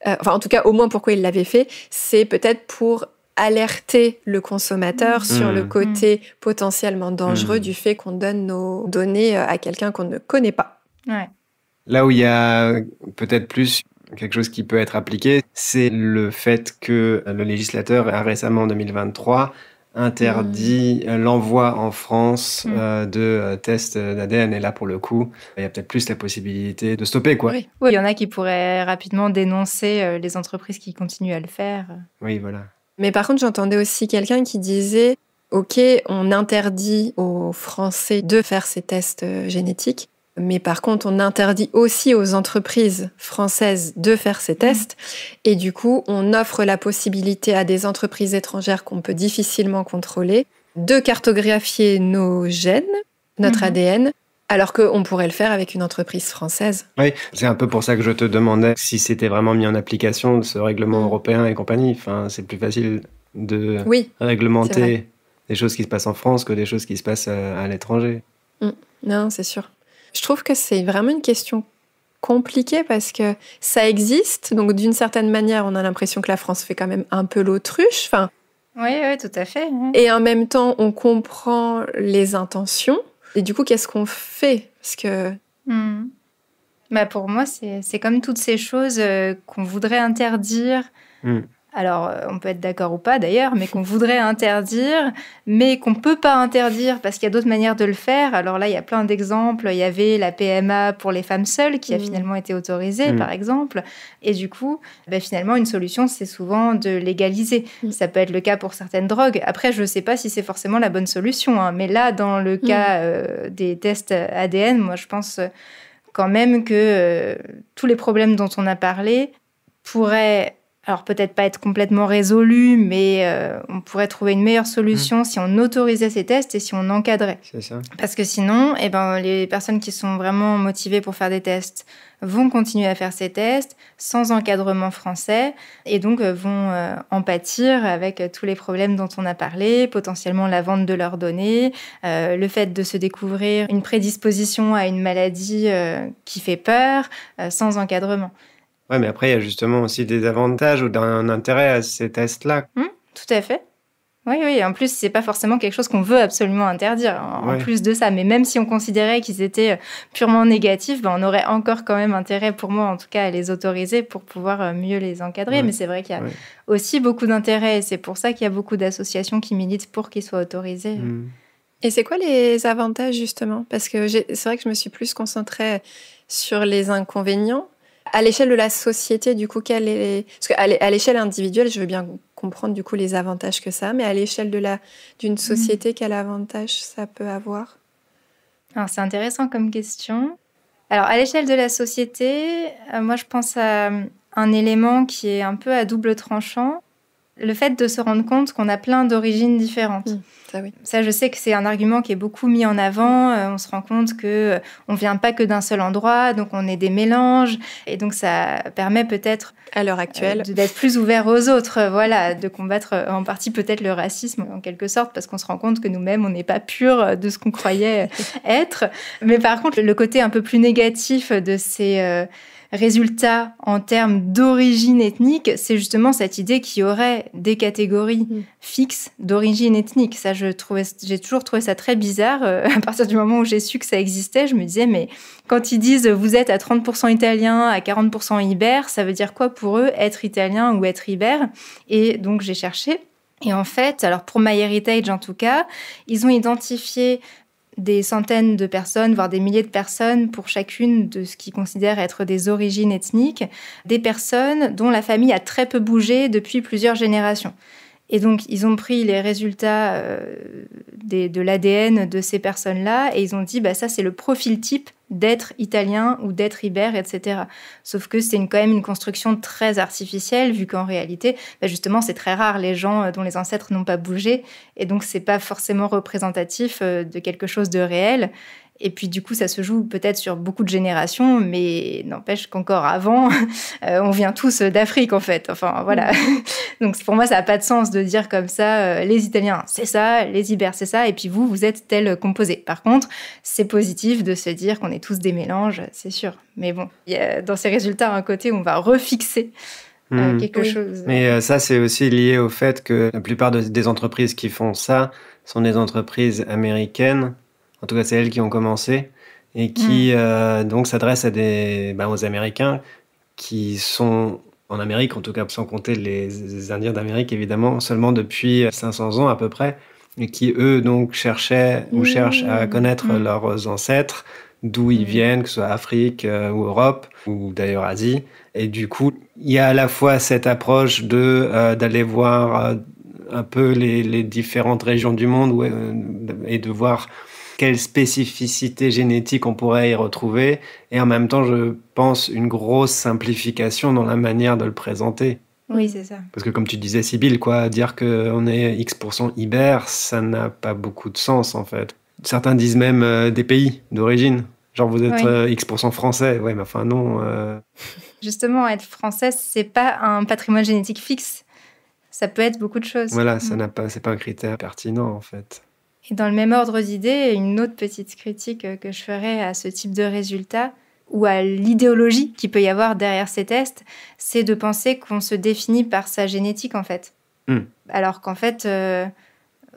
Enfin, en tout cas, au moins pourquoi il l'avait fait, c'est peut-être pour alerter le consommateur sur le côté potentiellement dangereux du fait qu'on donne nos données à quelqu'un qu'on ne connaît pas. Ouais. Là où il y a peut-être plus quelque chose qui peut être appliqué, c'est le fait que le législateur a récemment, en 2023, interdit l'envoi en France de tests d'ADN. Et là, pour le coup, il y a peut-être plus la possibilité de stopper, quoi. Oui, il y en a qui pourraient rapidement dénoncer les entreprises qui continuent à le faire. Oui, voilà. Mais par contre, j'entendais aussi quelqu'un qui disait « Ok, on interdit aux Français de faire ces tests génétiques, mais par contre, on interdit aussi aux entreprises françaises de faire ces tests. Et du coup, on offre la possibilité à des entreprises étrangères qu'on peut difficilement contrôler de cartographier nos gènes, notre ADN, alors qu'on pourrait le faire avec une entreprise française. » Oui, c'est un peu pour ça que je te demandais si c'était vraiment mis en application ce règlement européen et compagnie. Enfin, c'est plus facile de réglementer des choses qui se passent en France que des choses qui se passent à l'étranger. Non, c'est sûr. Je trouve que c'est vraiment une question compliquée parce que ça existe. Donc, d'une certaine manière, on a l'impression que la France fait quand même un peu l'autruche. Enfin, oui, tout à fait. Et en même temps, on comprend les intentions. Et du coup, qu'est-ce qu'on fait ? Parce que... Bah pour moi, c'est comme toutes ces choses qu'on voudrait interdire. Alors, on peut être d'accord ou pas d'ailleurs, mais qu'on voudrait interdire, mais qu'on ne peut pas interdire parce qu'il y a d'autres manières de le faire. Alors là, il y a plein d'exemples. Il y avait la PMA pour les femmes seules qui a finalement été autorisée, par exemple. Et du coup, finalement, une solution, c'est souvent de légaliser. Ça peut être le cas pour certaines drogues. Après, je ne sais pas si c'est forcément la bonne solution, hein. Mais là, dans le cas des tests ADN, moi, je pense quand même que tous les problèmes dont on a parlé pourraient... Alors peut-être pas être complètement résolu, mais on pourrait trouver une meilleure solution si on autorisait ces tests et si on encadrait. C'est ça. Parce que sinon, les personnes qui sont vraiment motivées pour faire des tests vont continuer à faire ces tests sans encadrement français et donc vont en pâtir avec tous les problèmes dont on a parlé, potentiellement la vente de leurs données, le fait de se découvrir une prédisposition à une maladie qui fait peur, sans encadrement. Ouais, mais après, il y a justement aussi des avantages ou d'un intérêt à ces tests-là. Tout à fait. Oui. En plus, c'est pas forcément quelque chose qu'on veut absolument interdire, en plus de ça. Mais même si on considérait qu'ils étaient purement négatifs, on aurait encore quand même intérêt, pour moi en tout cas, à les autoriser pour pouvoir mieux les encadrer. Mais c'est vrai qu'il y a aussi beaucoup d'intérêt et c'est pour ça qu'il y a beaucoup d'associations qui militent pour qu'ils soient autorisés. Et c'est quoi les avantages, justement ? Parce que c'est vrai que je me suis plus concentrée sur les inconvénients. À l'échelle de la société, du coup, parce qu'à l'échelle individuelle, je veux bien comprendre du coup les avantages que ça a, mais à l'échelle d'une société, quel avantage ça peut avoir ? Alors, c'est intéressant comme question. Alors, à l'échelle de la société, moi, je pense à un élément qui est un peu à double tranchant. le fait de se rendre compte qu'on a plein d'origines différentes. Ça, oui. Ça, je sais que c'est un argument qui est beaucoup mis en avant. On se rend compte que on vient pas que d'un seul endroit, donc on est des mélanges. Et donc, ça permet peut-être, à l'heure actuelle, d'être plus ouvert aux autres, voilà, de combattre en partie peut-être le racisme, en quelque sorte, parce qu'on se rend compte que nous-mêmes, on n'est pas purs de ce qu'on croyait être. Mais par contre, le côté un peu plus négatif de ces résultats en termes d'origine ethnique, c'est justement cette idée qu'il y aurait des catégories fixes d'origine ethnique. Ça, j'ai toujours trouvé ça très bizarre. À partir du moment où j'ai su que ça existait, je me disais, mais quand ils disent vous êtes à 30% italien, à 40% ibère, ça veut dire quoi pour eux, être italien ou être ibère? Et donc, j'ai cherché. Et en fait, alors pour MyHeritage en tout cas, ils ont identifié des centaines de personnes, voire des milliers de personnes pour chacune de ce qu'ils considèrent être des origines ethniques, des personnes dont la famille a très peu bougé depuis plusieurs générations. Et donc, ils ont pris les résultats de l'ADN de ces personnes-là et ils ont dit, ça, c'est le profil type d'être italien ou d'être ibère, etc. Sauf que c'est quand même une construction très artificielle, vu qu'en réalité, justement, c'est très rare les gens dont les ancêtres n'ont pas bougé. Et donc, c'est pas forcément représentatif de quelque chose de réel. Et puis, du coup, ça se joue peut-être sur beaucoup de générations, mais n'empêche qu'encore avant, on vient tous d'Afrique, en fait. Enfin, voilà. Donc, pour moi, ça n'a pas de sens de dire comme ça, les Italiens, c'est ça, les Ibères, c'est ça, et puis vous êtes tel composé. Par contre, c'est positif de se dire qu'on est tous des mélanges, c'est sûr. Mais bon, il y a dans ces résultats un côté où on va refixer quelque chose. Mais ça, c'est aussi lié au fait que la plupart des entreprises qui font ça sont des entreprises américaines. En tout cas, c'est elles qui ont commencé et qui donc s'adressent à aux Américains qui sont en Amérique, en tout cas sans compter les Indiens d'Amérique évidemment, seulement depuis 500 ans à peu près, et qui eux donc cherchaient ou cherchent à connaître leurs ancêtres, d'où ils viennent, que ce soit Afrique ou Europe ou d'ailleurs Asie. Et du coup, il y a à la fois cette approche d'aller voir un peu les différentes régions du monde et de voir quelle spécificité génétique on pourrait y retrouver, et en même temps, je pense, une grosse simplification dans la manière de le présenter. Oui, c'est ça. Parce que comme tu disais, Sybille, dire qu'on est X% ibère, ça n'a pas beaucoup de sens, en fait. Certains disent même des pays d'origine. Genre, vous êtes X% français. Ouais, mais enfin, non. Justement, être français, c'est pas un patrimoine génétique fixe. Ça peut être beaucoup de choses. Voilà, c'est pas un critère pertinent, en fait. Et dans le même ordre d'idées, une autre petite critique que je ferais à ce type de résultats, ou à l'idéologie qu'il peut y avoir derrière ces tests, c'est de penser qu'on se définit par sa génétique, en fait. Alors qu'en fait,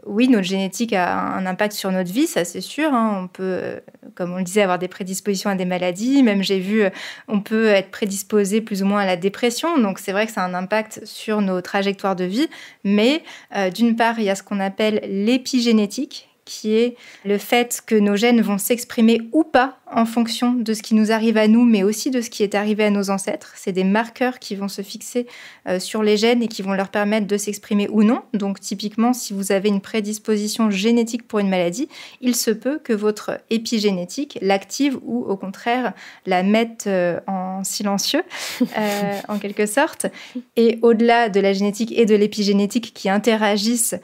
oui, notre génétique a un impact sur notre vie, ça c'est sûr. On peut, comme on le disait, avoir des prédispositions à des maladies. Même j'ai vu, on peut être prédisposé plus ou moins à la dépression. Donc c'est vrai que ça a un impact sur nos trajectoires de vie. Mais d'une part, il y a ce qu'on appelle l'épigénétique, qui est le fait que nos gènes vont s'exprimer ou pas en fonction de ce qui nous arrive à nous, mais aussi de ce qui est arrivé à nos ancêtres. C'est des marqueurs qui vont se fixer sur les gènes et qui vont leur permettre de s'exprimer ou non. Donc typiquement, si vous avez une prédisposition génétique pour une maladie, il se peut que votre épigénétique l'active ou au contraire la mette en silencieux, en quelque sorte. Et au-delà de la génétique et de l'épigénétique qui interagissent,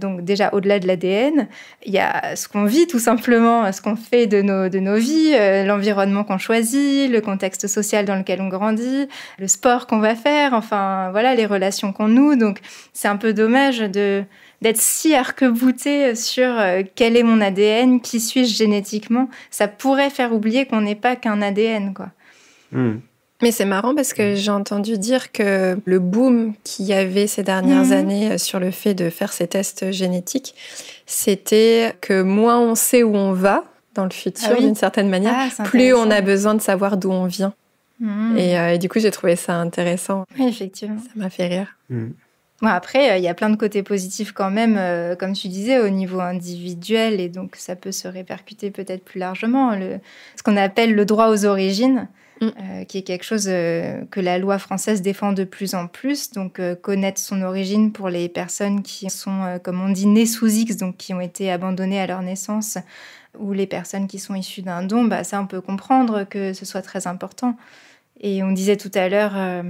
donc déjà au-delà de l'ADN, il y a ce qu'on vit tout simplement, ce qu'on fait de nos vies, l'environnement qu'on choisit, le contexte social dans lequel on grandit, le sport qu'on va faire, enfin voilà, les relations qu'on noue. Donc c'est un peu dommage d'être si arc-bouté sur quel est mon ADN, qui suis-je génétiquement. Ça pourrait faire oublier qu'on n'est pas qu'un ADN, quoi. Mais c'est marrant parce que j'ai entendu dire que le boom qu'il y avait ces dernières années sur le fait de faire ces tests génétiques, c'était que moins on sait où on va dans le futur, d'une certaine manière, plus on a besoin de savoir d'où on vient. Et du coup, j'ai trouvé ça intéressant. Oui, effectivement. Ça m'a fait rire. Bon, après, il y a plein de côtés positifs quand même, comme tu disais, au niveau individuel, et donc ça peut se répercuter peut-être plus largement. Ce qu'on appelle le droit aux origines, qui est quelque chose que la loi française défend de plus en plus. Donc, connaître son origine pour les personnes qui sont, comme on dit, nées sous X, donc qui ont été abandonnées à leur naissance, ou les personnes qui sont issues d'un don, ça, on peut comprendre que ce soit très important. Et on disait tout à l'heure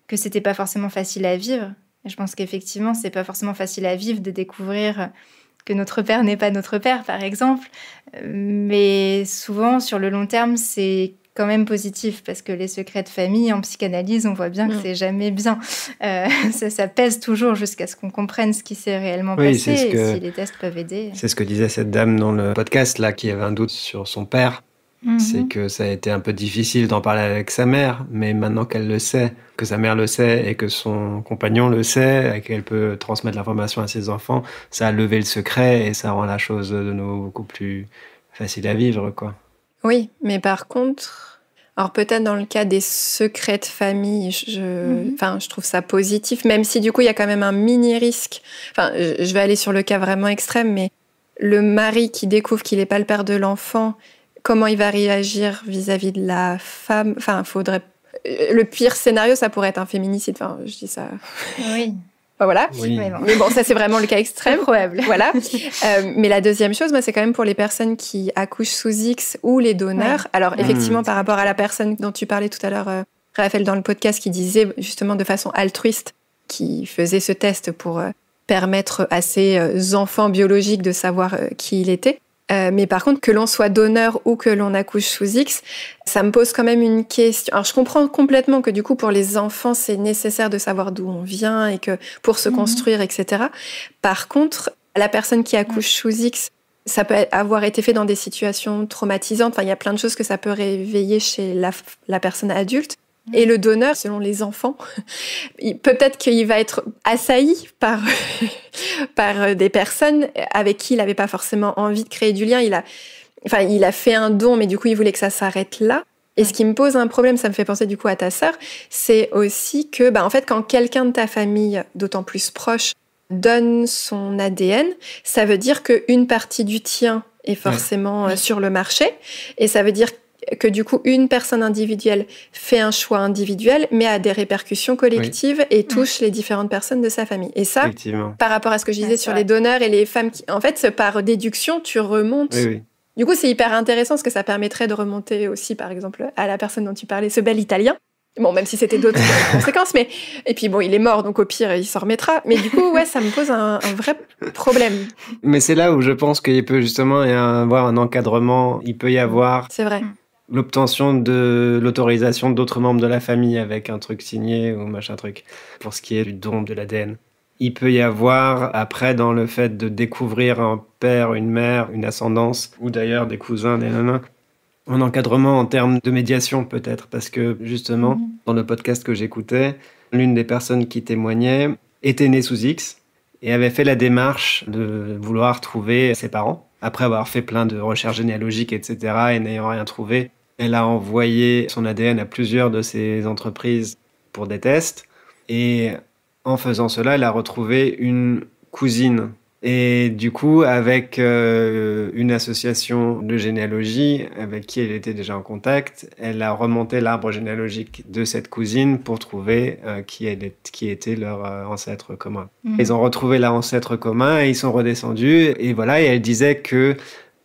que c'était pas forcément facile à vivre. Et je pense qu'effectivement, c'est pas forcément facile à vivre de découvrir que notre père n'est pas notre père, par exemple. Mais souvent, sur le long terme, c'est quand même positif parce que les secrets de famille, en psychanalyse, on voit bien que c'est jamais bien. Ça pèse toujours jusqu'à ce qu'on comprenne ce qui s'est réellement passé et si les tests peuvent aider. C'est ce que disait cette dame dans le podcast, là, qui avait un doute sur son père. C'est que ça a été un peu difficile d'en parler avec sa mère, mais maintenant qu'elle le sait, que sa mère le sait et que son compagnon le sait, et qu'elle peut transmettre l'information à ses enfants, ça a levé le secret et ça rend la chose de nouveau beaucoup plus facile à vivre, quoi. Oui, mais par contre, alors peut-être dans le cas des secrets de famille, je trouve ça positif, même si du coup il y a quand même un mini risque. Enfin, je vais aller sur le cas vraiment extrême, mais le mari qui découvre qu'il n'est pas le père de l'enfant, comment il va réagir vis-à-vis de la femme? Enfin, faudrait. Le pire scénario, ça pourrait être un féminicide. Enfin, je dis ça. Oui. Enfin, voilà. Oui. Mais bon, ça c'est vraiment le cas extrême. C'est probable. Voilà. Mais la deuxième chose, moi, c'est quand même pour les personnes qui accouchent sous X ou les donneurs. Ouais. Alors effectivement, par rapport à la personne dont tu parlais tout à l'heure, Raphaël, dans le podcast, qui disait justement de façon altruiste, qui faisait ce test pour permettre à ses enfants biologiques de savoir qui il était. Mais par contre, que l'on soit donneur ou que l'on accouche sous X, ça me pose quand même une question. Alors, je comprends complètement que du coup, pour les enfants, c'est nécessaire de savoir d'où on vient et que pour se construire, etc. Par contre, la personne qui accouche sous X, ça peut avoir été fait dans des situations traumatisantes. Enfin, il y a plein de choses que ça peut réveiller chez la personne adulte. Et le donneur, selon les enfants, peut-être qu'il va être assailli par des personnes avec qui il n'avait pas forcément envie de créer du lien. Il a fait un don, mais du coup, il voulait que ça s'arrête là. Et ce qui me pose un problème, ça me fait penser du coup à ta sœur, c'est aussi que, en fait, quand quelqu'un de ta famille, d'autant plus proche, donne son ADN, ça veut dire qu'une partie du tien est forcément sur le marché. Et ça veut dire que du coup, une personne individuelle fait un choix individuel, mais a des répercussions collectives et touche les différentes personnes de sa famille. Et ça, par rapport à ce que je disais sur les donneurs et les femmes, en fait, par déduction, tu remontes. Oui. Du coup, c'est hyper intéressant, parce que ça permettrait de remonter aussi, par exemple, à la personne dont tu parlais, ce bel Italien. Bon, même si c'était d'autres conséquences, mais... Et puis bon, il est mort, donc au pire, il s'en remettra. Mais du coup, ça me pose un vrai problème. Mais c'est là où je pense qu'il peut justement y avoir un encadrement, il peut y avoir... C'est vrai. L'obtention de l'autorisation d'autres membres de la famille avec un truc signé ou machin truc, pour ce qui est du don de l'ADN. Il peut y avoir, après, dans le fait de découvrir un père, une mère, une ascendance, ou d'ailleurs des cousins, des nanas, un encadrement en termes de médiation peut-être, parce que justement, dans le podcast que j'écoutais, l'une des personnes qui témoignait était née sous X et avait fait la démarche de vouloir trouver ses parents. Après avoir fait plein de recherches généalogiques, etc., et n'ayant rien trouvé, elle a envoyé son ADN à plusieurs de ces entreprises pour des tests. Et en faisant cela, elle a retrouvé une cousine. Et du coup, avec une association de généalogie avec qui elle était déjà en contact, elle a remonté l'arbre généalogique de cette cousine pour trouver qui était leur ancêtre commun. Ils ont retrouvé leur ancêtre commun et ils sont redescendus. Et voilà, et elle disait que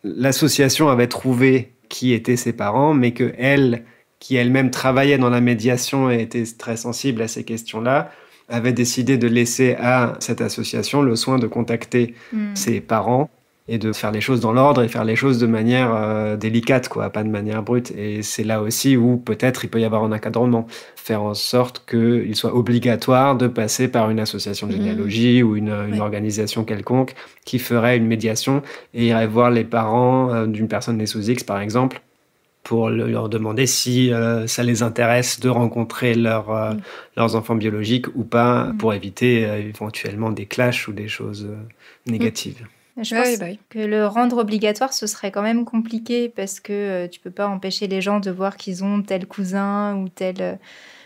l'association avait trouvé qui étaient ses parents, mais que elle, qui elle-même travaillait dans la médiation et était très sensible à ces questions-là, avait décidé de laisser à cette association le soin de contacter ses parents et de faire les choses dans l'ordre et faire les choses de manière délicate, quoi, pas de manière brute. Et c'est là aussi où peut-être il peut y avoir un encadrement. Faire en sorte qu'il soit obligatoire de passer par une association de généalogie ou une organisation quelconque qui ferait une médiation et irait voir les parents d'une personne née sous X, par exemple, pour leur demander si ça les intéresse de rencontrer leurs enfants biologiques ou pas, pour éviter éventuellement des clashs ou des choses négatives. Je pense que le rendre obligatoire, ce serait quand même compliqué parce que tu peux pas empêcher les gens de voir qu'ils ont tel cousin ou tel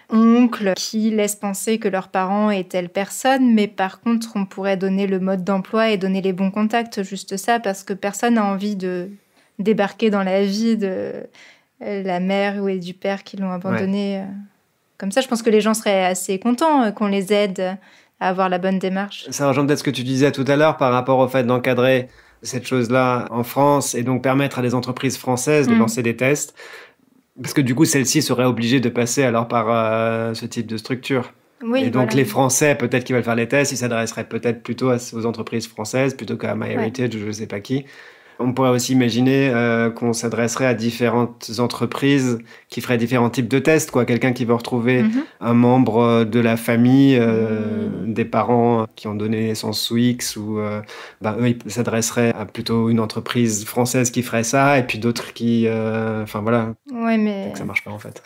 oncle qui laisse penser que leurs parents est telle personne, mais par contre, on pourrait donner le mode d'emploi et donner les bons contacts, juste ça, parce que personne n'a envie de débarquer dans la vie de la mère ou du père qui l'ont abandonné. Comme ça, je pense que les gens seraient assez contents qu'on les aide à avoir la bonne démarche. Ça rejoint peut-être ce que tu disais tout à l'heure par rapport au fait d'encadrer cette chose-là en France et donc permettre à des entreprises françaises de lancer des tests. Parce que du coup, celles-ci seraient obligées de passer alors par ce type de structure. Oui, et donc voilà. les Français, peut-être qu'ils veulent faire les tests, ils s'adresseraient peut-être plutôt aux entreprises françaises plutôt qu'à MyHeritage ou je ne sais pas qui. On pourrait aussi imaginer qu'on s'adresserait à différentes entreprises qui feraient différents types de tests, quoi. Quelqu'un qui veut retrouver un membre de la famille, des parents qui ont donné naissance sous X, ou eux, ils s'adresseraient à plutôt une entreprise française qui ferait ça, et puis d'autres qui... Enfin, voilà. Ouais, mais Donc ça marche pas, en fait.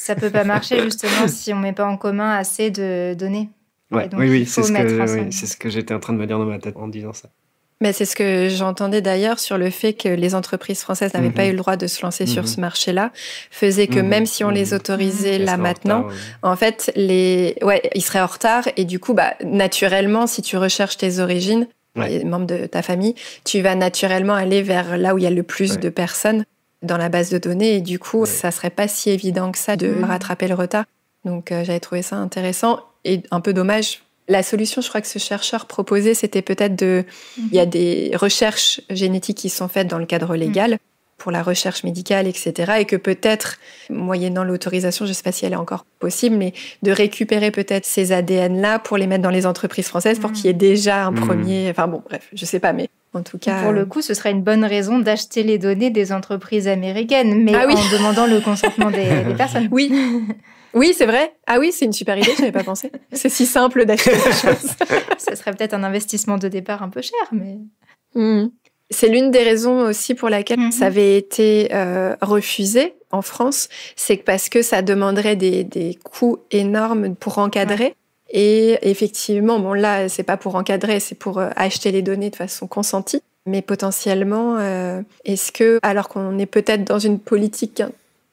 ça peut pas marcher, justement, si on met pas en commun assez de données. Ouais, Et donc, oui, il faut mettre ensemble. c'est ce que j'étais en train de me dire dans ma tête en disant ça. Mais c'est ce que j'entendais d'ailleurs sur le fait que les entreprises françaises n'avaient pas eu le droit de se lancer sur ce marché-là, faisait que même si on les autorisait là maintenant, en fait, ils seraient en retard. Et du coup, naturellement, si tu recherches tes origines, les membres de ta famille, tu vas naturellement aller vers là où il y a le plus de personnes dans la base de données. Et du coup, ça serait pas si évident que ça de rattraper le retard. Donc, j'avais trouvé ça intéressant et un peu dommage. La solution, je crois que ce chercheur proposait, c'était peut-être il y a des recherches génétiques qui sont faites dans le cadre légal pour la recherche médicale, etc. Et que peut-être, moyennant l'autorisation, je ne sais pas si elle est encore possible, mais de récupérer peut-être ces ADN-là pour les mettre dans les entreprises françaises pour qu'il y ait déjà un premier... Enfin bon, bref, je ne sais pas, mais en tout cas... Pour le coup, ce serait une bonne raison d'acheter les données des entreprises américaines, mais en demandant le consentement des personnes. Oui. Oui, c'est vrai. Ah oui, c'est une super idée, je n'avais pas pensé. C'est si simple d'acheter des choses. Ça serait peut-être un investissement de départ un peu cher, mais... C'est l'une des raisons aussi pour laquelle ça avait été refusé en France. C'est parce que ça demanderait des coûts énormes pour encadrer. Et effectivement, bon là, c'est pas pour encadrer, c'est pour acheter les données de façon consentie. Mais potentiellement, est-ce que, alors qu'on est peut-être dans une politique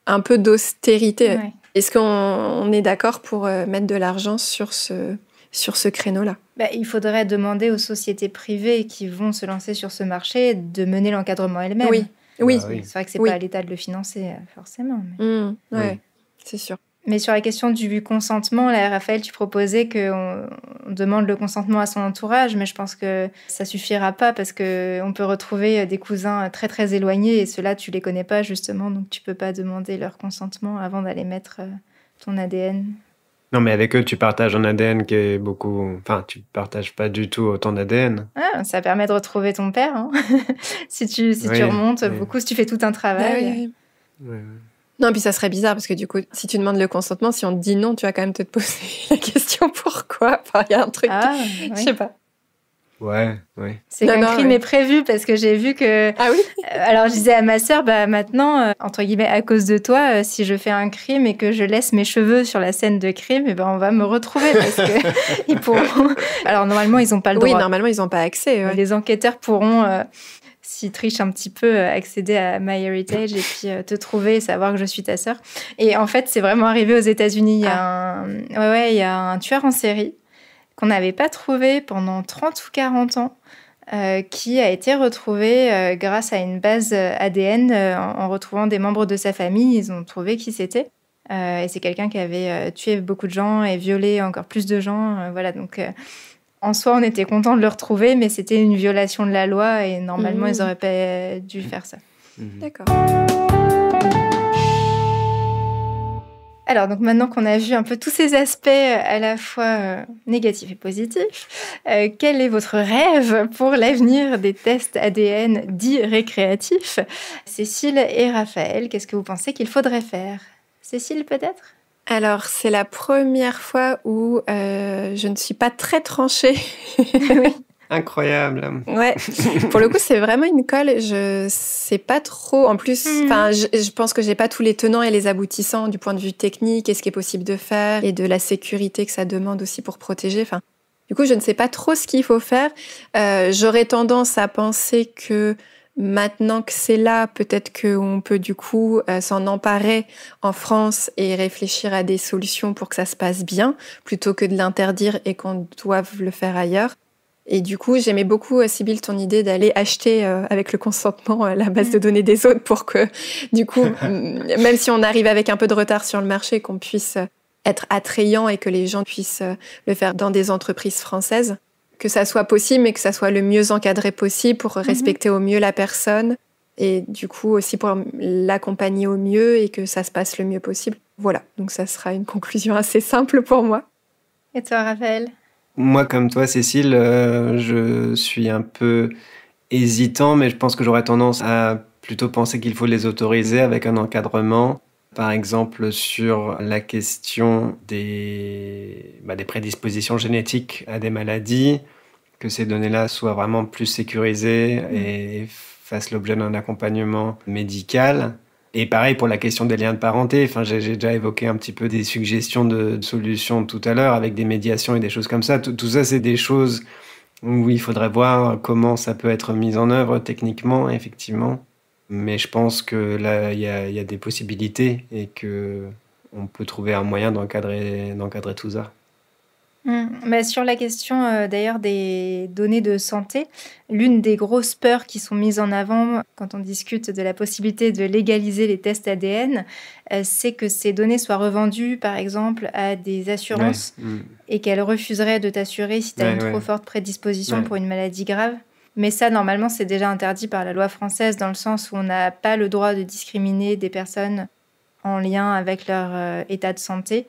un peu d'austérité... Est-ce qu'on est d'accord pour mettre de l'argent sur ce créneau-là ? Il faudrait demander aux sociétés privées qui vont se lancer sur ce marché de mener l'encadrement elles-mêmes. Oui. C'est vrai que c'est pas à l'État de le financer, forcément. Mais... c'est sûr. Mais sur la question du consentement, là, Raphaël, tu proposais qu'on demande le consentement à son entourage, mais je pense que ça suffira pas parce qu'on peut retrouver des cousins très très éloignés et ceux-là, tu les connais pas justement, donc tu peux pas demander leur consentement avant d'aller mettre ton ADN. Non, mais avec eux, tu partages un ADN qui est beaucoup... Enfin, tu partages pas du tout autant d'ADN. Ah, ça permet de retrouver ton père, hein. si tu remontes beaucoup, si tu fais tout un travail. Oui. Non, puis ça serait bizarre parce que du coup, si tu demandes le consentement, si on te dit non, tu vas quand même te poser la question pourquoi. Enfin, il y a un truc, je sais pas. Ouais. C'est qu'un crime est prévu parce que j'ai vu que... Ah oui. Alors, je disais à ma sœur, maintenant, entre guillemets, à cause de toi, si je fais un crime et que je laisse mes cheveux sur la scène de crime, on va me retrouver parce que ils pourront... Alors, normalement, ils n'ont pas le droit. Oui, normalement, ils n'ont pas accès. Ouais. Les enquêteurs pourront... s'ils trichent un petit peu, accéder à MyHeritage et puis te trouver et savoir que je suis ta sœur. Et en fait, c'est vraiment arrivé aux États-Unis. Il y a un tueur en série qu'on n'avait pas trouvé pendant 30 ou 40 ans, qui a été retrouvé grâce à une base ADN en retrouvant des membres de sa famille. Ils ont trouvé qui c'était. Et c'est quelqu'un qui avait tué beaucoup de gens et violé encore plus de gens. Voilà, donc... En soi, on était content de le retrouver, mais c'était une violation de la loi et normalement, ils n'auraient pas dû faire ça. D'accord. Alors, donc maintenant qu'on a vu un peu tous ces aspects à la fois négatifs et positifs, quel est votre rêve pour l'avenir des tests ADN dits récréatifs ? Cécile et Raphaël, qu'est-ce que vous pensez qu'il faudrait faire ? Cécile, peut-être ? Alors, c'est la première fois où je ne suis pas très tranchée. Oui. Incroyable. Ouais. Pour le coup, c'est vraiment une colle. Je sais pas trop. En plus, je pense que j'ai pas tous les tenants et les aboutissants du point de vue technique et ce qui est possible de faire et de la sécurité que ça demande aussi pour protéger. Enfin, du coup, je ne sais pas trop ce qu'il faut faire. J'aurais tendance à penser que maintenant que c'est là, peut-être qu'on peut du coup s'en emparer en France et réfléchir à des solutions pour que ça se passe bien, plutôt que de l'interdire et qu'on doive le faire ailleurs. Et du coup, j'aimais beaucoup, Sybille, ton idée d'aller acheter avec le consentement la base de données des autres pour que, du coup, même si on arrive avec un peu de retard sur le marché, qu'on puisse être attrayant et que les gens puissent le faire dans des entreprises françaises. Que ça soit possible, mais que ça soit le mieux encadré possible pour respecter au mieux la personne et du coup aussi pour l'accompagner au mieux et que ça se passe le mieux possible. Voilà, donc ça sera une conclusion assez simple pour moi. Et toi, Raphaël? Moi, comme toi, Cécile, je suis un peu hésitant, mais je pense que j'aurais tendance à plutôt penser qu'il faut les autoriser avec un encadrement. Par exemple, sur la question des prédispositions génétiques à des maladies, que ces données-là soient vraiment plus sécurisées et fassent l'objet d'un accompagnement médical. Et pareil pour la question des liens de parenté. Enfin, j'ai déjà évoqué un petit peu des suggestions de solutions tout à l'heure avec des médiations et des choses comme ça. Tout ça, c'est des choses où il faudrait voir comment ça peut être mis en œuvre techniquement, effectivement. Mais je pense que là, il y a des possibilités et qu'on peut trouver un moyen d'encadrer tout ça. Mais sur la question d'ailleurs des données de santé, l'une des grosses peurs qui sont mises en avant quand on discute de la possibilité de légaliser les tests ADN, c'est que ces données soient revendues par exemple à des assurances et qu'elles refuseraient de t'assurer si tu as une trop forte prédisposition pour une maladie grave. Mais ça, normalement, c'est déjà interdit par la loi française dans le sens où on n'a pas le droit de discriminer des personnes en lien avec leur état de santé.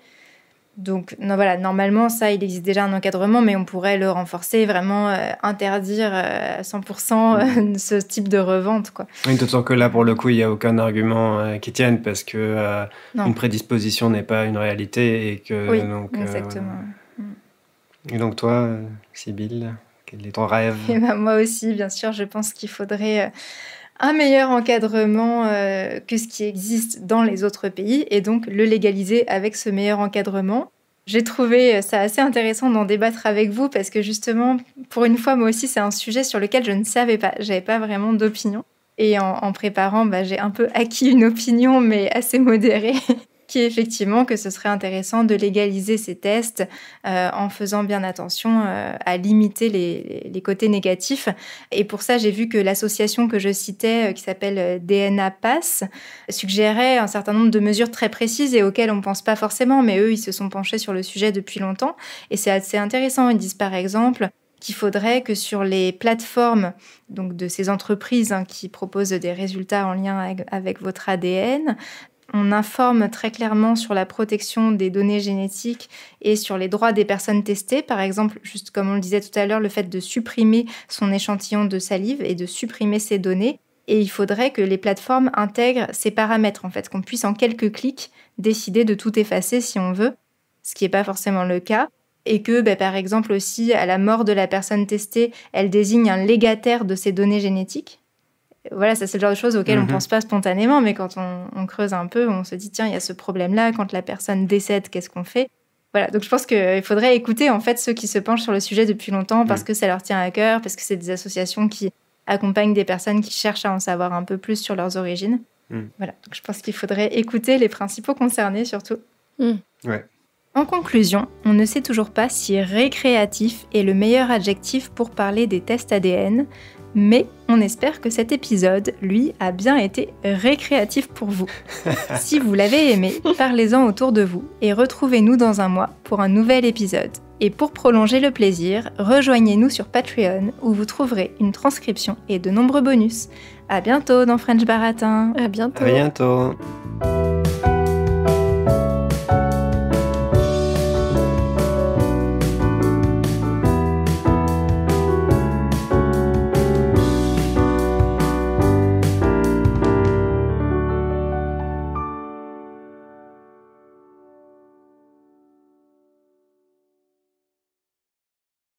Donc voilà, normalement, ça, il existe déjà un encadrement, mais on pourrait le renforcer, vraiment interdire à 100% ce type de revente, quoi. Oui, d'autant que là, pour le coup, il n'y a aucun argument qui tienne, parce que une prédisposition n'est pas une réalité. Et que, oui, exactement. Et donc toi, Sybille, quel est ton rêve? Et moi aussi, bien sûr, je pense qu'il faudrait un meilleur encadrement que ce qui existe dans les autres pays et donc le légaliser avec ce meilleur encadrement. J'ai trouvé ça assez intéressant d'en débattre avec vous parce que justement, pour une fois, moi aussi, c'est un sujet sur lequel je ne savais pas. J'avais pas vraiment d'opinion. Et en préparant, j'ai un peu acquis une opinion, mais assez modérée, qui est effectivement que ce serait intéressant de légaliser ces tests en faisant bien attention à limiter les côtés négatifs. Et pour ça, j'ai vu que l'association que je citais, qui s'appelle DNA Pass, suggérait un certain nombre de mesures très précises et auxquelles on ne pense pas forcément, mais eux, ils se sont penchés sur le sujet depuis longtemps. Et c'est assez intéressant. Ils disent par exemple qu'il faudrait que sur les plateformes donc de ces entreprises qui proposent des résultats en lien avec votre ADN, on informe très clairement sur la protection des données génétiques et sur les droits des personnes testées. Par exemple, juste comme on le disait tout à l'heure, le fait de supprimer son échantillon de salive et de supprimer ses données. Et il faudrait que les plateformes intègrent ces paramètres, en fait, qu'on puisse en quelques clics décider de tout effacer si on veut, ce qui n'est pas forcément le cas. Et que, par exemple aussi, à la mort de la personne testée, elle désigne un légataire de ses données génétiques. Voilà, ça c'est le genre de choses auxquelles on ne pense pas spontanément, mais quand on creuse un peu, on se dit tiens, il y a ce problème-là, quand la personne décède, qu'est-ce qu'on fait? Voilà, donc je pense qu'il faudrait écouter en fait ceux qui se penchent sur le sujet depuis longtemps parce que ça leur tient à cœur, parce que c'est des associations qui accompagnent des personnes qui cherchent à en savoir un peu plus sur leurs origines. Voilà, donc je pense qu'il faudrait écouter les principaux concernés surtout. Ouais. En conclusion, on ne sait toujours pas si récréatif est le meilleur adjectif pour parler des tests ADN, mais on espère que cet épisode, lui, a bien été récréatif pour vous. Si vous l'avez aimé, parlez-en autour de vous et retrouvez-nous dans un mois pour un nouvel épisode. Et pour prolonger le plaisir, rejoignez-nous sur Patreon où vous trouverez une transcription et de nombreux bonus. À bientôt dans French Baratin. À bientôt. À bientôt.